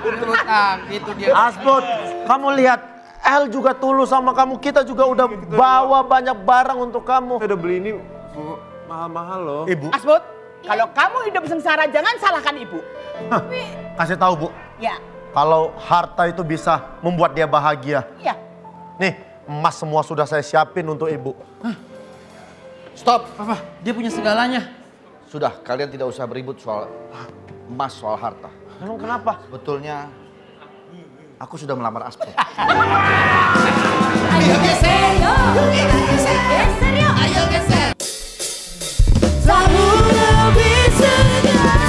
Hutang, itu dia.
Asbud, kamu lihat, El juga tulus sama kamu, kita juga udah bawa banyak barang untuk kamu.
Saya udah beli ini mahal-mahal loh.
Ibu,
Asbud, kalau kamu hidup sengsara jangan salahkan ibu.
kasih tahu Bu,
Ya,
kalau harta itu bisa membuat dia bahagia.
ya.
Nih, emas semua sudah saya siapin untuk ibu.
Stop.
Apa? Dia punya segalanya.
Sudah, kalian tidak usah beribut soal emas, soal harta.
Emang kenapa?
Sebetulnya, aku sudah melamar Asbud.
Ayo geser, yo. Geser, yo. Ayo geser. Sabu lebih segar.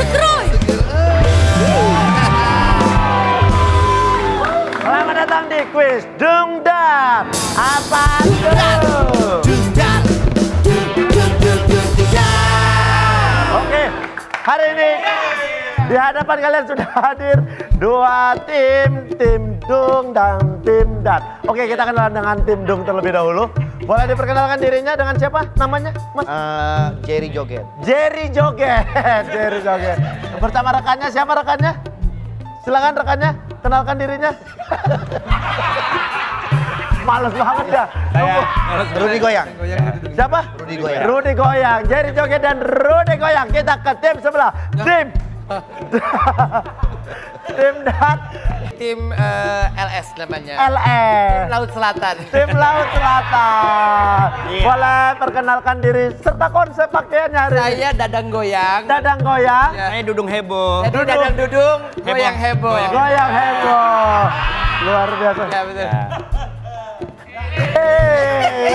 Sekruy.
Selamat datang di kuis Dungdap. Apa tuh? Oke, hari ini di hadapan kalian sudah hadir dua tim Dung dan tim Dat. Oke, kita kenalan dengan tim Dung terlebih dahulu. Boleh diperkenalkan dirinya dengan siapa namanya, Mas?
Jerry Joget.
Jerry Joget. Jerry Joget. Bersama rekannya, siapa rekannya? Silakan rekannya, kenalkan dirinya. Males banget ya.
Rudy Goyang.
Siapa?
Rudy Goyang.
Rudy Goyang. Jerry Joget dan Rudy Goyang. Kita ke tim sebelah. Tim. Tim Dat.
Tim LS namanya.
LS.
Laut Selatan.
Tim Laut Selatan. Boleh perkenalkan diri serta konsep pakaiannya hari ini.
Saya Dadang Goyang.
Dadang Goyang.
Saya Dudung Heboh.
Jadi Dadang Dudung, Goyang Heboh.
Goyang heboh. Luar biasa.
Ya betul.
Hey.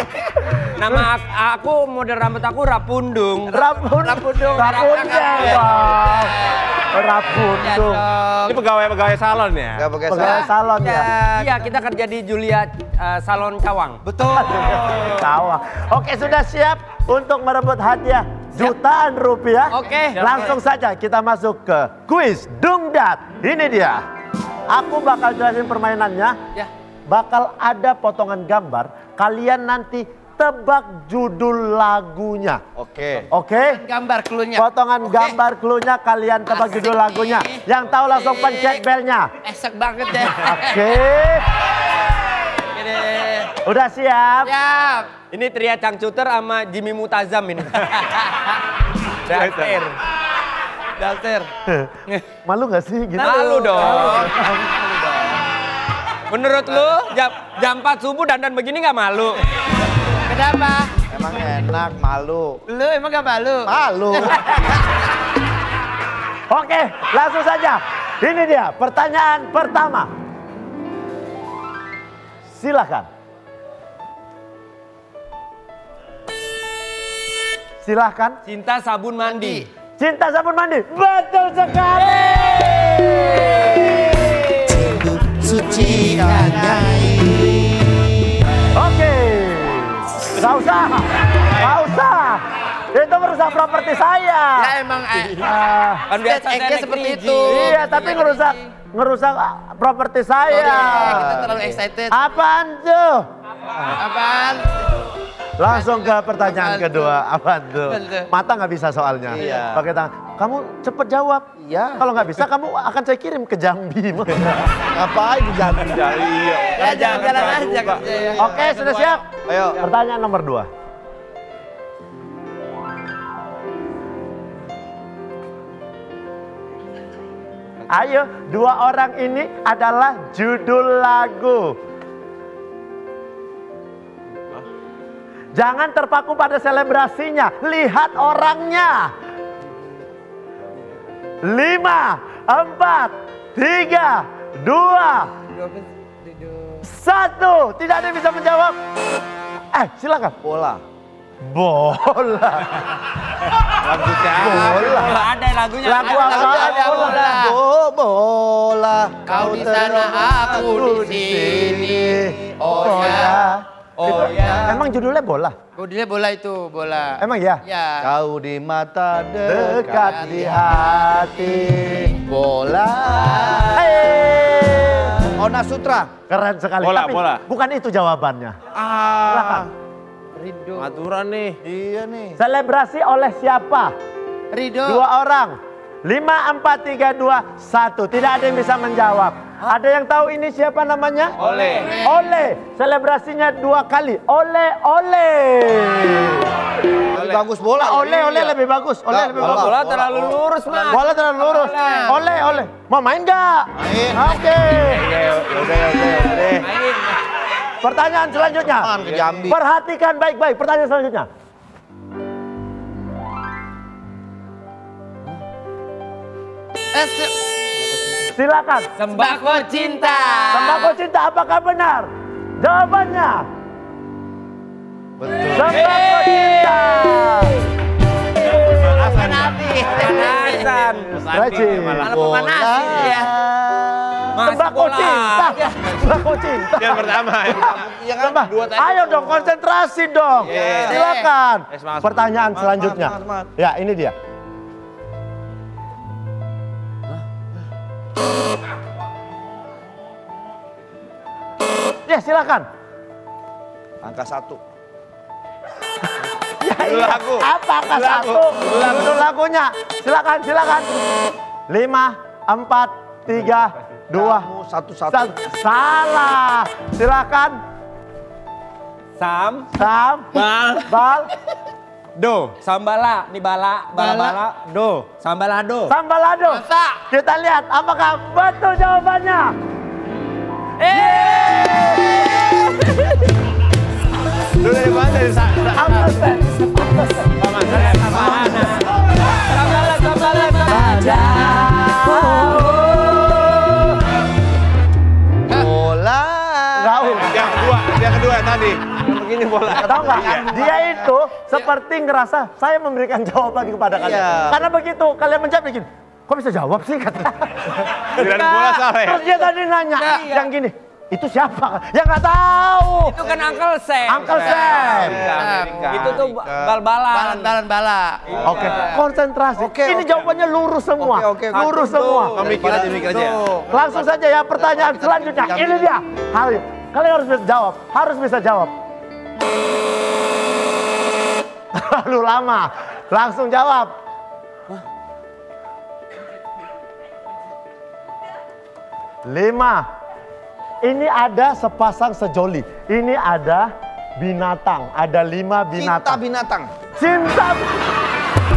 Nama aku model rambut aku Rapundung.
Rapundung. Rapundung.
Ini pegawai salon ya?
Gak pakai
Pegawai salon ya.
Iya, kita kerja di Julia Salon Cawang.
Betul.
Tawa. Oke, sudah siap untuk merebut hadiah jutaan rupiah?
Oke.
Langsung saja kita masuk ke kuis Dungdat. Ini dia. Aku bakal jelasin permainannya.
Ya.
Bakal ada potongan gambar. Kalian nanti tebak judul lagunya.
Oke.
Oke?
Gambar cluenya.
Potongan gambar cluenya kalian tebak judul lagunya. Yang tahu langsung pencet belnya.
Esek banget deh.
Oke.
Gini.
Udah siap?
Siap.
Ini Tria Cangcuter sama Jimmy Mutazam ini. Dater.
Dalter.
Malu gak sih gitu?
Malu dong. Menurut lu jam 4 subuh dandan begini gak malu?
Kenapa?
Emang enak, malu.
Lu emang gak malu?
Malu. Oke, langsung saja. Ini dia pertanyaan pertama. Silakan. Silakan.
Cinta sabun mandi.
Cinta sabun mandi. Betul sekali. Oke. Gak usah. Itu merusak properti saya.
Ya emang
Kan biasa
stage
saya
seperti
naik
itu.
Iya, tapi ngerusak properti saya.
Kita terlalu excited.
Apaan tuh?
Apaan?
Langsung ke pertanyaan kedua. Apaan tuh?
Betul.
Mata nggak bisa soalnya.
Iya.
Pakai tangan. Kamu cepet jawab.
Iya.
Kalau nggak bisa, kamu akan saya kirim ke Jambi.
Ngapain di Jambi?
Iya.
Ya jalan-jalan aja kerja ya.
Oke, sudah siap?
Ayo.
Pertanyaan nomor 2. Ayo, dua orang ini adalah judul lagu. Jangan terpaku pada selebrasinya, lihat orangnya. 5, 4, 3, 2, 1. Tidak ada yang bisa menjawab. Silakan.
Bola.
Bola.
Lagu siapa?
Bola.
Ada lagunya.
Lagu apa? Bola.
Bola.
Kau di sana, aku di sini. Oh ya.
Oh ya. Emang judulnya bola?
Judulnya bola itu, bola.
Emang ya?
Ya.
Kau di mata
Dekat di hati.
bola. Ona Sutra.
Keren sekali.
Bola,
Tapi
bola.
bukan itu jawabannya. Silakan.
Ridho.
Aturan nih.
Iya nih.
Selebrasi oleh siapa?
Ridho.
2 orang. 5, 4, 3, 2, 1. Tidak ada yang bisa menjawab. Ada yang tahu ini siapa namanya?
Oleh.
Oleh. Selebrasinya 2 kali. Oleh.
Lebih bagus bola.
Oleh lebih bagus. Oleh lebih bagus.
Bola terlalu lurus, Mas.
Bola terlalu lurus. Oleh. Mau main nggak?
Main.
Oke.
Udah.
Pertanyaan selanjutnya.
Apaan ke Jambi?
Perhatikan baik-baik. Pertanyaan selanjutnya. Silakan.
Sembako cinta.
Sembako cinta apakah benar? Jawabannya.
Betul.
Sembako cinta.
Pemanasan.
Stretching.
Malah pemanasan ya.
Sembako cinta. Sembako cinta.
Yang pertama.
Yang kan dua tadi.
Ayo dong konsentrasi dong. Silakan.
Semangat.
Pertanyaan selanjutnya.
semangat.
Ya ini dia. Ya silakan.
Angka 1.
Judul lagu. Apakah satu? Judul lagunya. Silakan. 5, 4, 3, 2,
Satu.
Salah. Silakan.
Sam.
Bal.
Do. Sambala. Nih bala. Do. Sambalado.
Sambalado. Kita lihat apakah betul jawabannya.
Dulu dari mana? Dari
Ampesen.
Bola.
Yang kedua tadi. Begini bola.
Tahu nggak? Dia itu seperti ngerasa saya memberikan jawaban kepada kalian.
Iya.
Karena begitu kalian menjawab bikin, kok bisa jawab sih kata.
Kirain bola salah ya?
Terus dia tadi nanya, yang gini, itu siapa? Ya nggak tahu.
Itu kan Uncle Sam.
Uncle Sam.
Itu tuh bal-balan.
Bala.
Oke, konsentrasi. Ini jawabannya lurus semua.
Oke.
Lurus semua.
Mikir aja.
Langsung saja ya pertanyaan selanjutnya. Ini dia. Kalian harus bisa jawab. Harus bisa jawab. Terlalu lama. Langsung jawab. Lima. Ini ada sepasang sejoli. Ini ada binatang. Ada 5
Cinta
binatang.
binatang.
Cinta.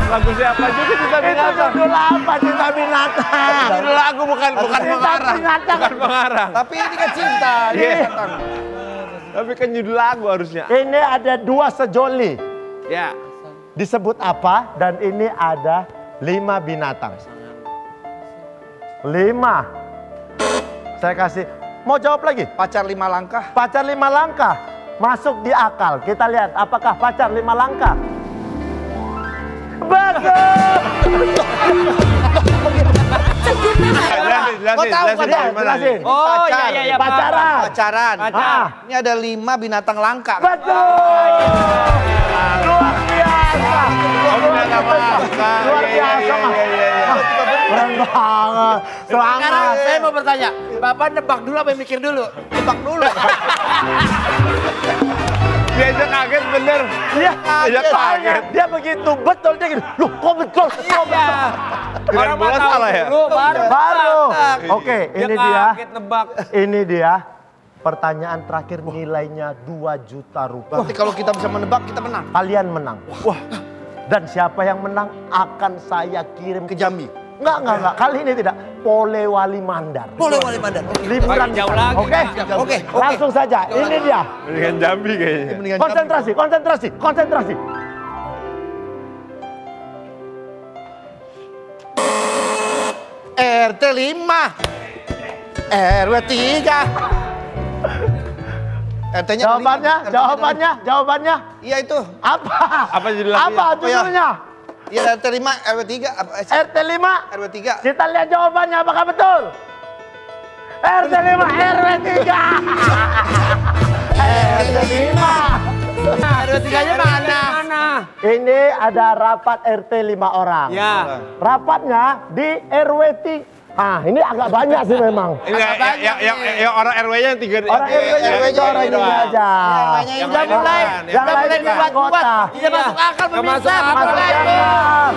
Lagu siapa juga cinta
Itu
binatang?
judul apa? Cinta binatang.
Judul lagu bukan
Cinta
pengarang.
binatang.
Bukan pengarang.
Tapi ini kan cinta binatang.
Tapi kan judul lagu harusnya.
Ini ada 2 sejoli.
Ya.
Disebut apa? Dan ini ada 5 binatang. 5. Saya kasih. Mau jawab lagi?
Pacar 5 langkah.
Pacar 5 langkah. Masuk di akal. Kita lihat apakah pacar 5 langkah. Bagus. Jelasin.
Oh iya.
Pacaran. Ah.
Ini ada 5 binatang langka.
Betul. Luar biasa. Luar biasa. Keren banget.
Sekarang
Selamat.
saya mau bertanya, Bapak nebak dulu apa mikir dulu? Nebak dulu.
Dia aja kaget bener.
Iya,
Dia kaget.
dia begitu betul dia gitu. Loh, kok betul? Kok betul?
Kirain bola salah ya?
Dulu
Baru. Oke, ini dia.
Kaget nebak.
Ini dia. Pertanyaan terakhir nilainya 2 juta rupiah.
Berarti kalau kita bisa menebak, kita menang.
Kalian menang. Wah. Dan siapa yang menang akan saya kirim
Ke Jambi.
Enggak. Kali ini tidak. Polewali Mandar.
Polewali Mandar.
Liburan
Jauh lagi.
Oke. Langsung saja. Ini dia.
Mendingan Jambi kayaknya.
Mendingan
Konsentrasi.
RT 5. RW 3. RT-nya
Jawabannya.
Iya itu.
Apa?
Apa judul lagunya?
Apa judulnya?
Iya RT 5 RW 3 apa
RT 5.
RW 3.
Kita lihat jawabannya apakah betul? RT 5 RW 3. RT 5.
RW 3-nya mana?
Ini ada rapat RT 5 orang.
Ya.
Rapatnya di RW 3. Ah, ini agak banyak sih memang.
Yang orang RW-nya yang 3.
Orang RW-nya orang ini aja.
Udah mulai.
Yang lain dibuat-buat.
Tidak masuk akal pemirsa.
Masuk akal.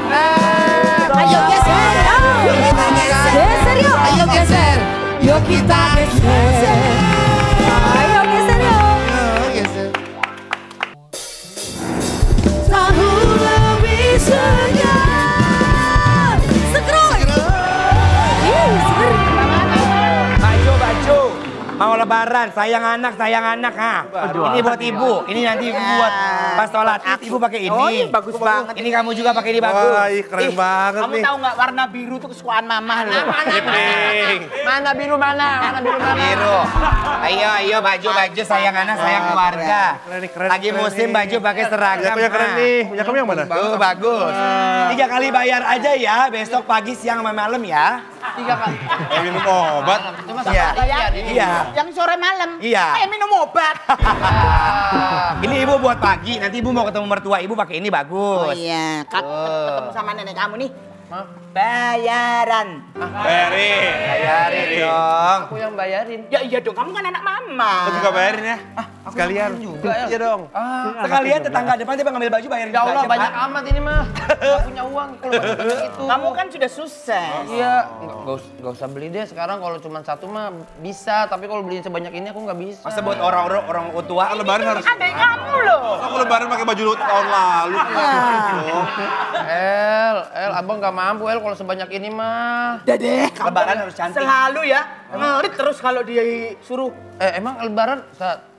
Ayo geser, geser yuk. Ayo geser, yuk kita geser. Ayo geser yuk. Tahu lebih segar. Seger. Seger.
Baju. Mau lebaran, sayang anak ha. Ini buat ibu, ini nanti ibu buat pas sholat id ibu pakai ini.
Oh, ini bagus banget.
Ini kamu juga pakai ini bagus.
Wah, keren banget
Kamu
nih.
tahu nggak warna biru tuh kesukaan mama loh.
Mana biru mana?
Biru. Ayo baju sayang anak, sayang keluarga.
Keren,
Lagi musim baju pakai seragam.
Punya keren
ha.
nih. Punya kamu yang mana?
Tuh bagus. 3 kali bayar aja ya, besok pagi, siang, sama malam ya.
3 kali.
Minum obat.
Iya.
Yang sore malam.
Iya.
Minum obat.
Ini ibu buat pagi, nanti ibu mau ketemu mertua ibu pakai ini bagus.
Oh iya, ketemu sama nenek kamu nih. Bayaran.
Bayarin dong.
Aku yang bayarin.
Ya iya dong, kamu kan anak mama.
Aku juga bayarin ya. Sekalian.
juga ya.
Iya dong.
Sekalian tetangga depan dia ngambil baju bayarin
Ya
juga
Allah
aja,
banyak
Pak.
amat ini mah. Gak punya uang kalau banyak itu.
Kamu kan sudah sukses.
Iya, nggak usah beli deh sekarang kalau cuma satu mah bisa, tapi kalau beliin sebanyak ini aku nggak bisa.
Masa buat orang tua
Lebaran harus.
Adek kamu loh.
Aku lebaran pakai baju tahun lalu.
Abang nggak mampu kalau sebanyak ini mah.
Dede, kamu
Lebaran harus cantik.
selalu ya ngelit terus kalau dia suruh.
Emang lebaran,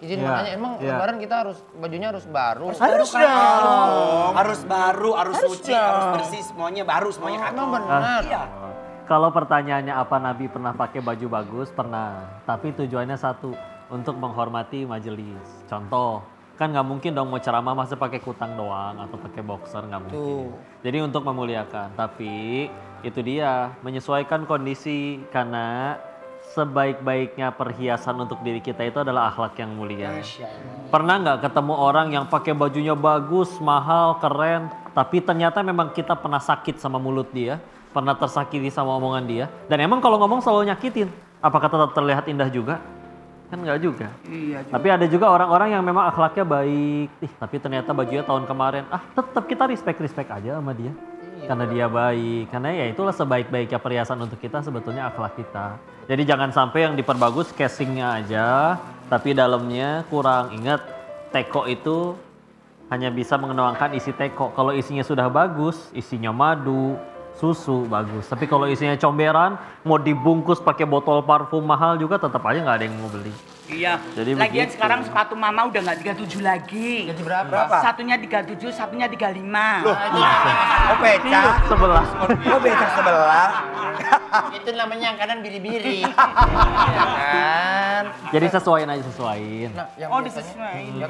izin mau nanya, emang lebaran kita bajunya harus baru?
Harus dong.
Harus baru, harus suci, harus bersih, semuanya baru, semuanya kaki.
Emang benar.
Iya.
Kalau pertanyaannya apa Nabi pernah pakai baju bagus? Pernah. Tapi tujuannya satu, untuk menghormati majelis. Contoh, kan nggak mungkin dong mau ceramah masa pakai kutang doang atau pakai boxer, nggak mungkin. Jadi untuk memuliakan, tapi itu dia menyesuaikan kondisi karena sebaik-baiknya perhiasan untuk diri kita itu adalah akhlak yang mulia. Pernah nggak ketemu orang yang pakai bajunya bagus, mahal, keren, tapi ternyata memang kita pernah sakit sama mulut dia, pernah tersakiti sama omongan dia, dan emang kalau ngomong selalu nyakitin, apakah tetap terlihat indah juga? Kan nggak juga. Iya juga. Tapi ada juga orang-orang yang memang akhlaknya baik, tapi ternyata bajunya tahun kemarin, tetap kita respect aja sama dia. Karena dia baik, karena ya itulah sebaik-baiknya perhiasan untuk kita sebetulnya akhlak kita. Jadi jangan sampai yang diperbagus casingnya aja, tapi dalamnya kurang. Ingat, teko itu hanya bisa mengenakan isi teko. Kalau isinya sudah bagus, isinya madu, susu bagus. Tapi kalau isinya comberan, mau dibungkus pakai botol parfum mahal juga tetap aja nggak ada yang mau beli.
Iya.
Jadi
Lagian
begitu.
sekarang sepatu mama udah nggak 37 lagi.
Jadi berapa?
Satunya 37, satunya 35.
Oh becak.
Sebelah.
Oh becak sebelah.
Itu namanya yang kanan biri-biri. Ya kan?
Jadi sesuaiin aja, sesuaiin.
Nah, yang
Oh,
biasanya,
disesuaiin.
ya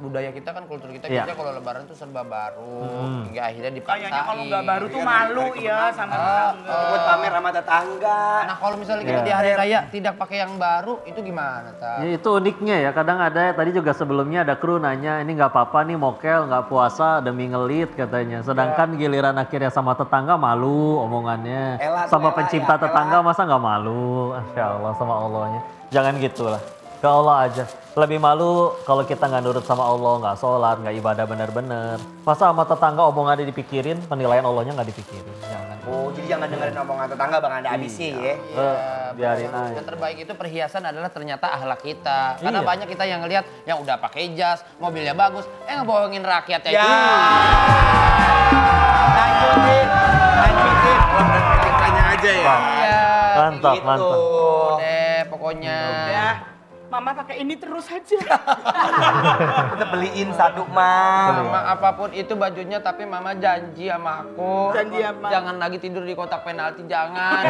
budaya kita kan, kultur kita,
Iya.
kita kalau lebaran tuh serba baru. Hingga akhirnya dipaksain.
Kayaknya kalau nggak baru tuh malu ya sama tetangga.
Buat pamer sama tetangga.
Nah kalau misalnya kita di hari raya tidak pakai yang baru, itu gimana, Ta?
Ya itu uniknya ya, kadang ada, tadi juga sebelumnya ada kru nanya, ini nggak apa-apa nih mokel, nggak puasa demi ngelit katanya. Sedangkan giliran akhirnya sama tetangga malu omongannya. Sama pencipta tetangga masa nggak malu? Masya Allah sama Allahnya. Jangan gitulah, ke Allah aja. Lebih malu kalau kita nggak nurut sama Allah, nggak sholat, nggak ibadah bener-bener. Masa sama tetangga omongannya dipikirin, penilaian Allahnya nggak dipikirin. Jangan.
Oh jadi jangan dengerin omongan tetangga Bang Anda abisi ya.
Biarin aja.
Yang terbaik itu perhiasan adalah ternyata akhlak kita. Karena
Iya.
banyak kita yang ngelihat yang udah pakai jas, mobilnya bagus, ngebohongin rakyat ya.
Ya. Lanjutin.
Tanya aja ya.
Iya.
Mantap,
Gitu.
mantap.
Deh pokoknya.
Ya, Mama pakai ini terus aja.
Kita beliin satu, Ma.
Mama apapun itu bajunya, tapi Mama janji sama aku.
Janji apa?
Jangan lagi tidur di kotak penalti, jangan.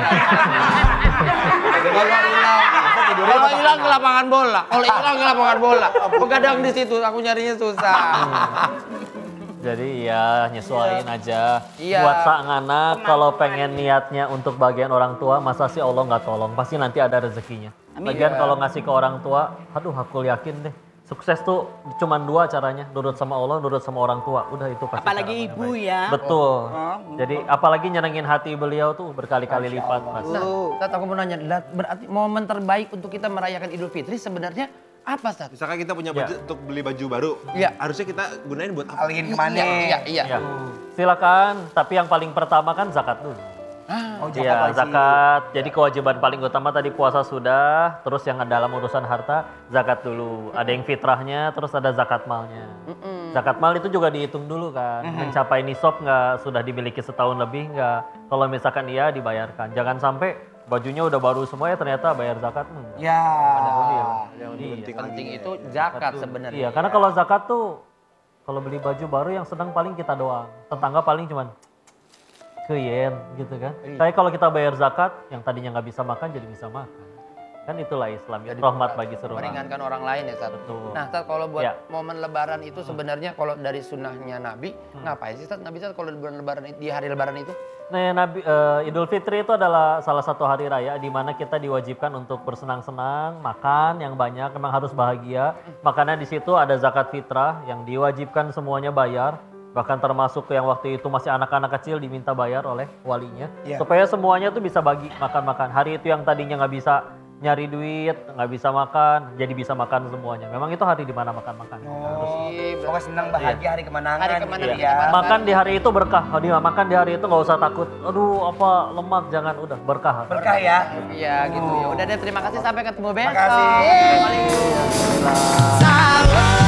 Kalau hilang ke lapangan bola. Kalau hilang ke lapangan bola. Begadang di situ, aku nyarinya susah.
Jadi ya nyesuaiin aja.
Iya.
Buat sang anak kalau pengen niatnya untuk bagian orang tua, masa sih Allah nggak tolong? Pasti nanti ada rezekinya. Bagian kalau ngasih ke orang tua, aduh aku yakin deh. Sukses tuh cuma 2 caranya, nurut sama Allah, nurut sama orang tua. Udah itu pasti.
Apalagi
cara
ibu
terbaik.
ya.
Betul. Jadi apalagi nyenengin hati beliau tuh berkali-kali lipat, Mas.
Nah, Tat, aku mau nanya, berarti momen terbaik untuk kita merayakan Idul Fitri sebenarnya apa, Tat?
Misalkan kita punya budget untuk beli baju baru,
Iya.
harusnya kita gunain buat apa?
Alihin kemana?
Iya.
Ya. Silakan, tapi yang paling pertama kan zakat dulu.
Oh,
Iya,
lagi.
zakat. Jadi kewajiban paling utama tadi puasa sudah, terus yang dalam urusan harta zakat dulu. Ada yang fitrahnya, terus ada zakat malnya. Zakat mal itu juga dihitung dulu kan. Mencapai nisab nggak, sudah dimiliki setahun lebih nggak. Kalau misalkan iya dibayarkan. Jangan sampai bajunya udah baru semua ya ternyata bayar zakat enggak.
Ya.
Yang
Iya.
penting
Penting
lagi.
itu zakat sebenarnya.
Iya, karena kalau zakat tuh kalau beli baju baru yang senang paling kita doang. Tetangga paling cuman keyen gitu kan. Tapi kalau kita bayar zakat, yang tadinya nggak bisa makan jadi bisa makan. Kan itulah Islam, ya. Rahmat bagi seluruh orang.
Meringankan orang lain ya, Tat.
Betul.
Nah, Tat, kalau buat
Ya.
momen lebaran itu sebenarnya kalau dari sunnahnya Nabi, ngapain sih, Tat? Nabi, Tat, kalau di hari lebaran itu?
Nah, Idul Fitri itu adalah salah satu hari raya di mana kita diwajibkan untuk bersenang-senang, makan yang banyak, memang harus bahagia. Makanya di situ ada zakat fitrah yang diwajibkan semuanya bayar. Bahkan termasuk yang waktu itu masih anak-anak kecil diminta bayar oleh walinya. Supaya semuanya tuh bisa bagi makan-makan. Hari itu yang tadinya nggak bisa nyari duit, nggak bisa makan, jadi bisa makan semuanya. Memang itu hari di mana makan-makan.
Pokoknya senang bahagia hari kemenangan.
Hari kemenangan,
gitu ya.
iya.
Makan di hari itu berkah. Kalau dia makan di hari itu nggak usah takut. Aduh apa lemak, jangan, udah berkah.
Berkah ya.
Iya gitu ya. Udah deh, terima kasih, sampai ketemu besok.
Makasih.
Yeay.